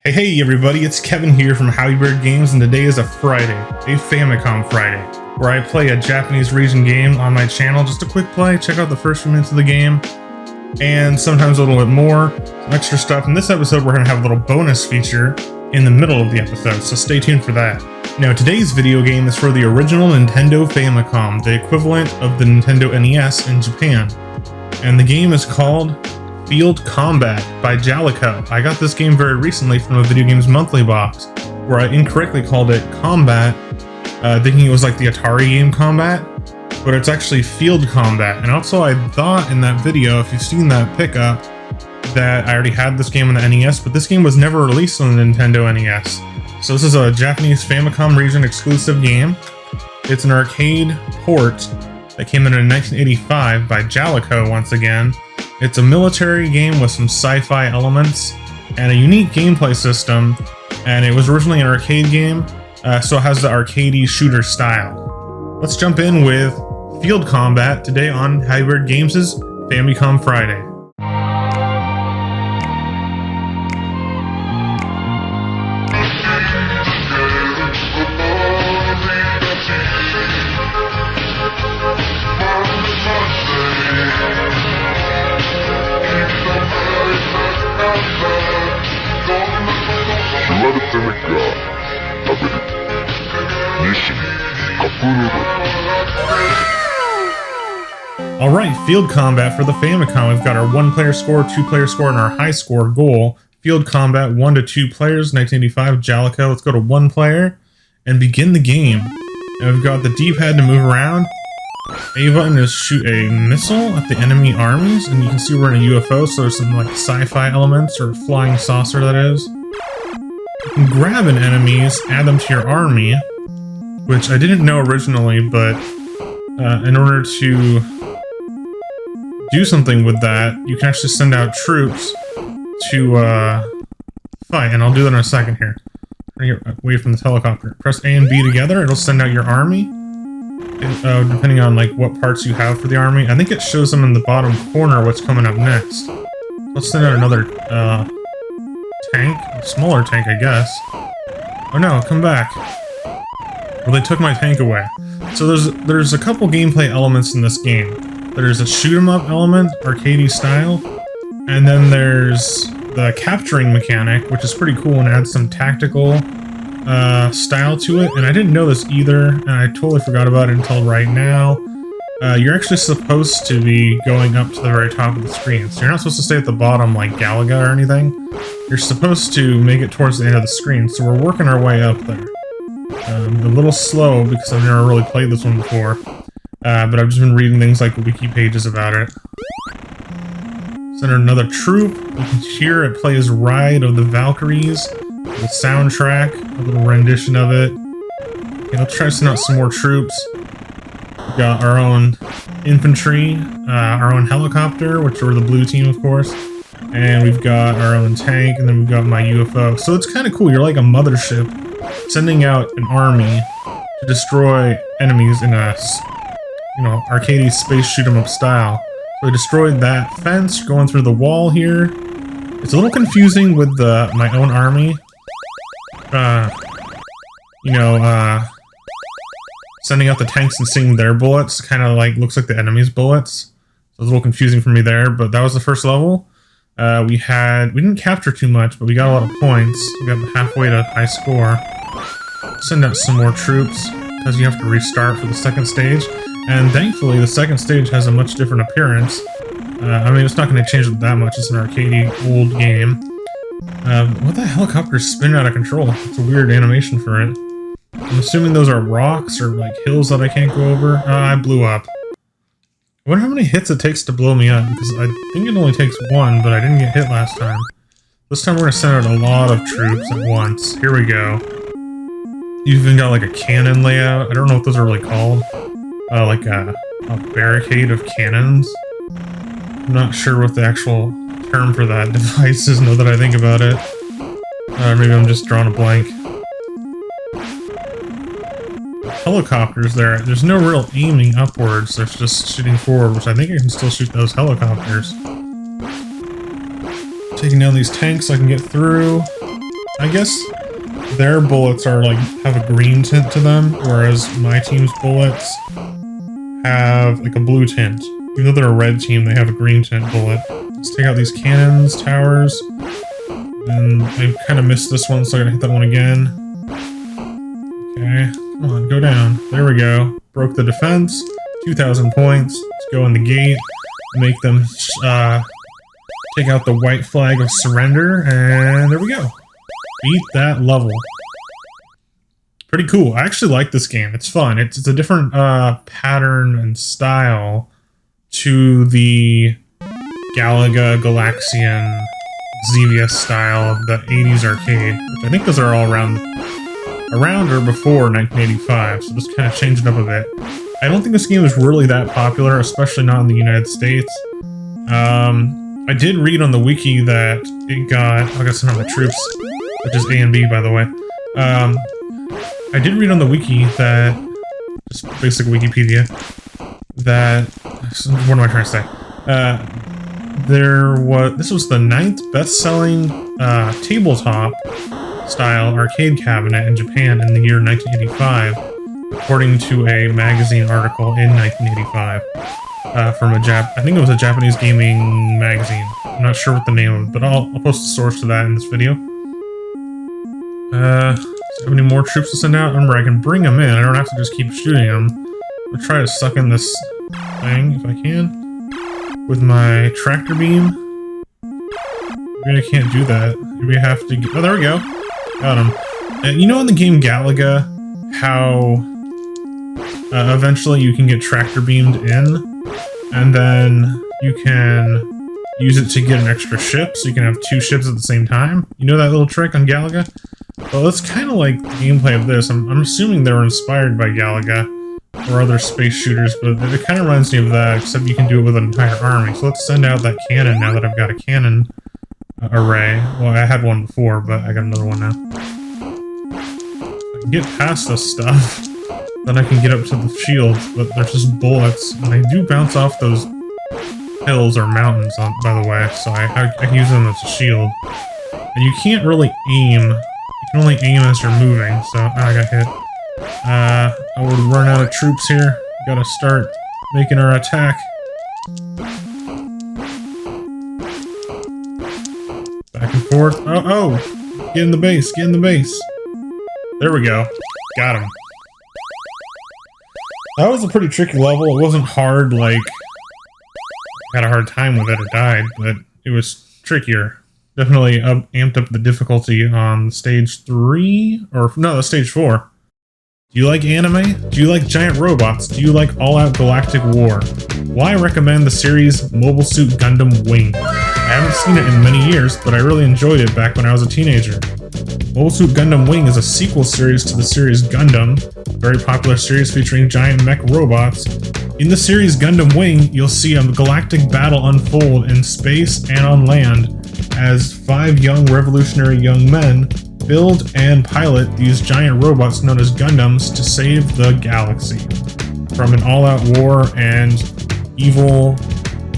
Hey everybody, it's Kevin here from Howybird Games, and today is a Friday, a Famicom Friday, where I play a Japanese region game on my channel. Just a quick play, check out the first few minutes of the game, and sometimes a little bit more, some extra stuff. In this episode, we're going to have a little bonus feature in the middle of the episode, so stay tuned for that. Now, today's video game is for the original Nintendo Famicom, the equivalent of the Nintendo NES in Japan, and the game is called Field Combat by Jalico. I got this game very recently from a Video Games Monthly box, where I incorrectly called it Combat, thinking it was like the Atari game Combat, but it's actually Field Combat. And also I thought in that video, if you've seen that pickup, that I already had this game on the NES, but this game was never released on the Nintendo NES. So this is a Japanese Famicom region exclusive game. It's an arcade port that came in 1985 by Jalico once again. It's a military game with some sci-fi elements and a unique gameplay system, and it was originally an arcade game, so it has the arcadey shooter style. Let's jump in with Field Combat today on Howybird Games' Famicom Friday. Alright, Field Combat for the Famicom. We've got our 1-player score, 2-player score, and our high score goal. Field Combat, 1 to 2 players, 1985, Jalico. Let's go to 1 player and begin the game. And we've got the D-pad to move around. A button is shoot a missile at the enemy armies, and you can see we're in a UFO, so there's some like sci-fi elements, or flying saucer that is. You can grab an enemies, add them to your army, which I didn't know originally, but in order to do something with that, you can actually send out troops to fight, and I'll do that in a second here. Get away from this helicopter. Press A and B together, it'll send out your army, depending on like what parts you have for the army. I think it shows them in the bottom corner what's coming up next. Let's send out another tank, a smaller tank, I guess. Oh no, come back. Well, they took my tank away. So there's a couple gameplay elements in this game. There's a shoot 'em up element, arcadey style, and then there's the capturing mechanic, which is pretty cool and adds some tactical style to it. And I didn't know this either, and I totally forgot about it until right now. You're actually supposed to be going up to the very top of the screen, so you're not supposed to stay at the bottom like Galaga or anything. You're supposed to make it towards the end of the screen, so we're working our way up there. A little slow because I've never really played this one before. But I've just been reading things like wiki pages about it. Send another troop. You can hear it plays Ride of the Valkyries, the soundtrack, a little rendition of it. Okay, let's try to send out some more troops. We've got our own infantry, our own helicopter, which are the blue team, of course. And we've got our own tank, and then we've got my UFO. So it's kind of cool. You're like a mothership sending out an army to destroy enemies in a arcadey space shoot 'em up style. So I destroyed that fence, going through the wall here. It's a little confusing with my own army. Sending out the tanks and seeing their bullets kind of like looks like the enemy's bullets. So it's a little confusing for me there, but that was the first level. We didn't capture too much, but we got a lot of points. We got halfway to high score. Send out some more troops, because you have to restart for the second stage. And thankfully, the second stage has a much different appearance. I mean, it's not going to change it that much. It's an arcadey old game. What the helicopter is spinning out of control? It's a weird animation for it. I'm assuming those are rocks or like hills that I can't go over. I blew up. I wonder how many hits it takes to blow me up, because I think it only takes 1, but I didn't get hit last time. This time we're going to send out a lot of troops at once. Here we go. You've even got like a cannon layout. I don't know what those are really called. Like a barricade of cannons. I'm not sure what the actual term for that device is now that I think about it. Maybe I'm just drawing a blank. Helicopters there's no real aiming upwards, there's just shooting forward, which I think I can still shoot those helicopters. Taking down these tanks so I can get through. I guess their bullets are like have a green tint to them, whereas my team's bullets have like a blue tint. Even though they're a red team, they have a green tint bullet. Let's take out these cannons, towers. And I kind of missed this one, so I gotta hit that one again. Okay, come on, go down. There we go. Broke the defense. 2,000 points. Let's go in the gate. Make them take out the white flag of surrender, and there we go. Beat that level. Pretty cool. I actually like this game. It's fun. It's a different pattern and style to the Galaga Galaxian Xevia style of the 80s arcade, which I think those are all around or before 1985, so just kind of changed it up a bit. I don't think this game is really that popular, especially not in the United States. I did read on the wiki that it got... I got some of the troops, which is A and B, by the way. I did read on the wiki that... just basic Wikipedia, that... what am I trying to say? This was the 9th best-selling tabletop style arcade cabinet in Japan in the year 1985, according to a magazine article in 1985 from a I think it was a Japanese gaming magazine. I'm not sure what the name of it, but I'll post the source to that in this video. Do I have any more troops to send out? Remember, I can bring them in. I don't have to just keep shooting them. I'll try to suck in this thing if I can with my tractor beam. Maybe I can't do that. Maybe I have to get... oh, there we go. Got him. And you know in the game Galaga, how eventually you can get tractor beamed in, and then you can use it to get an extra ship, so you can have 2 ships at the same time? You know that little trick on Galaga? Well, it's kind of like the gameplay of this. I'm assuming they were inspired by Galaga or other space shooters, but it kind of reminds me of that, except you can do it with an entire army. So let's send out that cannon now that I've got a cannon array. Well, I had one before, but I got another one now. If I can get past this stuff, then I can get up to the shields, but they're just bullets, and they do bounce off those hills or mountains, by the way, so I can use them as a shield. And you can't really aim. You can only aim as you're moving, so I got hit. We're running out of troops here. Gotta start making our attack. Back and forth. Oh! Get in the base, get in the base. There we go. Got him. That was a pretty tricky level. It wasn't hard, like... I had a hard time with it or died, but it was trickier. Definitely amped up the difficulty on stage 3? Or, no, stage 4. Do you like anime? Do you like giant robots? Do you like all-out galactic war? Well, I recommend the series Mobile Suit Gundam Wing. I haven't seen it in many years, but I really enjoyed it back when I was a teenager. Mobile Suit Gundam Wing is a sequel series to the series Gundam, a very popular series featuring giant mech robots. In the series Gundam Wing, you'll see a galactic battle unfold in space and on land as 5 young revolutionary young men build and pilot these giant robots known as Gundams to save the galaxy from an all-out war and evil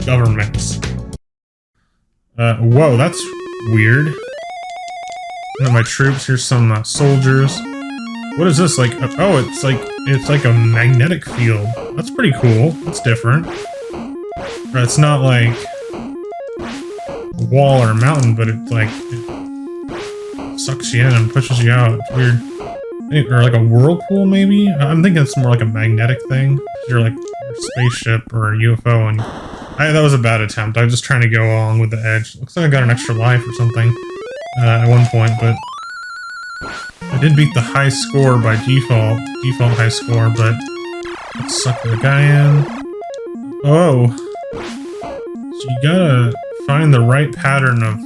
governments. Whoa, that's weird. One of my troops, here's some soldiers. What is this, like, oh, it's like a magnetic field. That's pretty cool, that's different. It's not like a wall or a mountain, but it's like, it sucks you in and pushes you out. It's weird. Or like a whirlpool, maybe? I'm thinking it's more like a magnetic thing. You're like a spaceship or a UFO, and that was a bad attempt. I was just trying to go along with the edge. Looks like I got an extra life or something at one point, but I did beat the high score by default high score, but let's suck the guy in. Oh, so you gotta find the right pattern of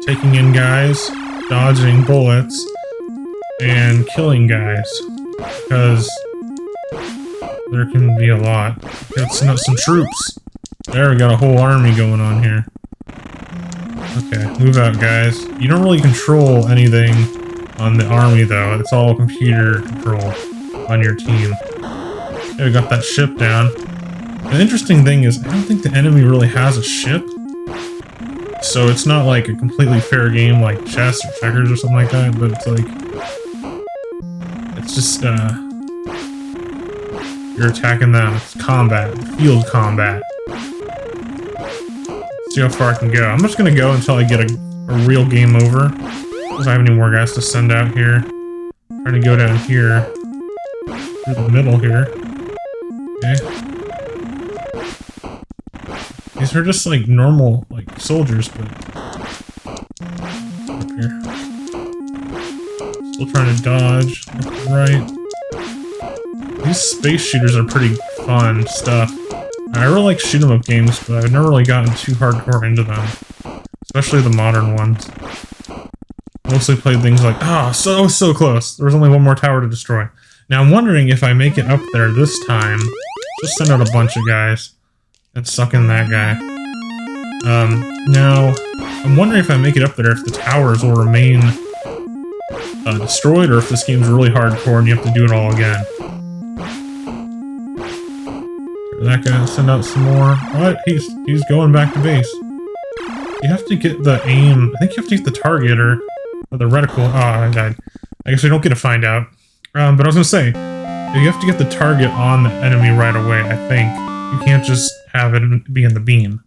taking in guys, dodging bullets, and killing guys, because there can be a lot. Got some troops. There, we got a whole army going on here. Okay, move out, guys. You don't really control anything on the army, though. It's all computer control on your team. Okay, we got that ship down. The interesting thing is, I don't think the enemy really has a ship. So it's not like a completely fair game like chess or checkers or something like that, but it's like, it's just, you're attacking them. It's combat, field combat. Let's see how far I can go. I'm just gonna go until I get a real game over. Because I have any more guys to send out here. Trying to go down here. Through the middle here. Okay. These are just like normal, like soldiers, but up here. Still trying to dodge. Left and right. These space shooters are pretty fun stuff. I really like shoot 'em up games, but I've never really gotten too hardcore into them. Especially the modern ones. Mostly played things like, so close. There was only one more tower to destroy. Now I'm wondering if I make it up there this time, just send out a bunch of guys and suck in that guy. Now, I'm wondering if I make it up there if the towers will remain destroyed, or if this game's really hardcore and you have to do it all again. That guy, send out some more. What? He's going back to base. You have to get the aim. I think you have to get the target or the reticle. Oh, I died. I guess we don't get to find out. But I was gonna say, you have to get the target on the enemy right away, I think. You can't just have it be in the beam.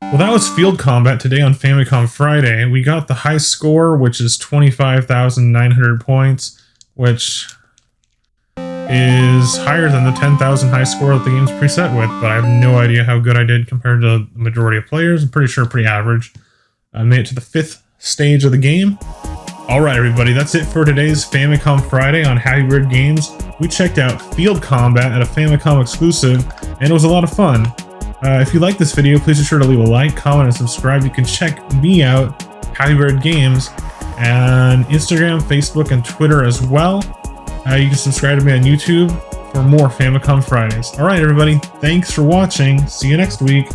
Well, that was field combat today on Famicom Friday. We got the high score, which is 25,900 points, which is higher than the 10,000 high score that the game's preset with, but I have no idea how good I did compared to the majority of players. I'm pretty sure pretty average. I made it to the 5th stage of the game. Alright everybody, that's it for today's Famicom Friday on Happy Bird Games. We checked out Field Combat at a Famicom exclusive, and it was a lot of fun. If you like this video, please be sure to leave a like, comment, and subscribe. You can check me out, Happy Bird Games, and Instagram, Facebook, and Twitter as well. You can subscribe to me on YouTube for more Famicom Fridays. Alright everybody, thanks for watching. See you next week.